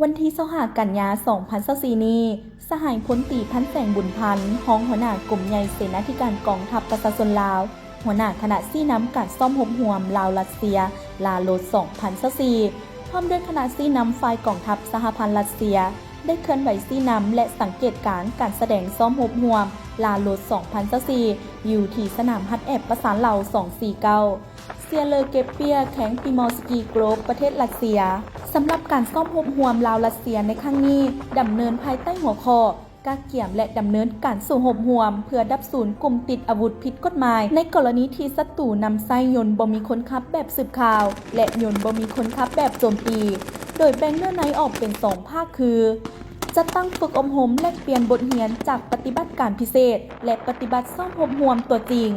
วันที่25 กันยายน 2024 นี้สหายพลตรีพันแสงบุญพันธ์รองหัวหน้ากรมใหญ่เสนาธิการกองทัพประชาชนลาวหัวหน้าคณะซี่น้ำการซ่อมหบหวมลาวรัสเซียลาโลด 2024 พร้อมด้วยคณะซี่น้ำฝ่ายกองทัพสหพันธ์รัสเซียได้เคลื่อนไหวซี่น้ำและสังเกตการแสดงซ่อมหบหวมลาโลด 2024 อยู่ที่สนามฮัตแอบประสานเหล่า 249 เซียเลเกเปียแข่งปิมอลสกีโกรฟประเทศรัสเซียสำหรับการซ่อมหบหวมลาวรัสเซียในครั้งนี้ดำเนินภายใต้หัวข้อกาเกี่ยมและดำเนินการสู่หบหวมเพื่อดับศูนย์กลุ่มติดอาวุธผิดกฎหมายในกรณีที่ศัตรูนำไส้ยนต์บ่มีคนขับแบบสืบข่าวและยนต์บ่มีคนขับแบบโจมตีโดยแบ่งเนื้อในออกเป็น2ภาคคือจะตั้งฝึกอบรมและเปลี่ยนบทเรียนจากปฏิบัติการพิเศษและปฏิบัติซ่อมหบหวมตัวจริง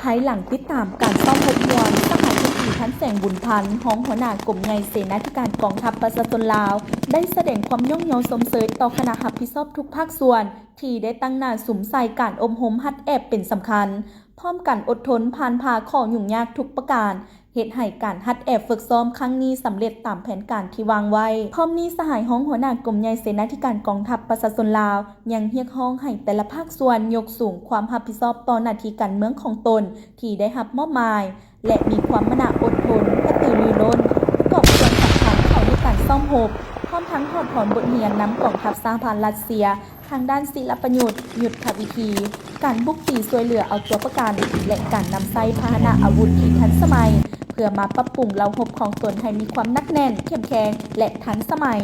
ภายหลังติดตามการซ่อมหบหวมสหายพลตรีพันแสงบุญพันธ์รองหัวหน้ากรมใหญ่เสนาธิการกองทัพประชาชนลาวได้แสดงความย่องเยาสมเสยต่อคณะรับผิดชอบทุกภาคส่วนที่ได้ตั้งหน้าสุมใส่การอบรมฮัดแอบเป็นสำคัญพร้อมกันอดทนผ่านพาข้อยุ่งยากทุกประการเหตุให้การฮัดแอบฝึกซ้อมครั้งนี้สำเร็จตามแผนการที่วางไว้พร้อมนี้สหายห้องหัวหน้ากรมใหญ่เสนาธิการกองทัพประชาชนลาวยังเรียกร้องให้แต่ละภาคส่วนยกสูงความรับผิดชอบต่อหน้าที่การเมืองของตนที่ได้รับมอบหมายและมีความมนะอดทนกระตือรือร้นประกอบส่วนสำคัญเข้าในการซ่อมหบพร้อมทั้งถอดถอนบทเรียนนำกองทัพสหพันธ์รัสเซียทางด้านศิลปยุทธ์ยุทธวิธีการบุกตีช่วยเหลือเอาตัวประกันและการนำใช้พาหนะอาวุธที่ทันสมัยเพื่อมาปรับปรุงเหล่าหบของตนให้มีความหนักแน่นเข้มแข็งและทันสมัย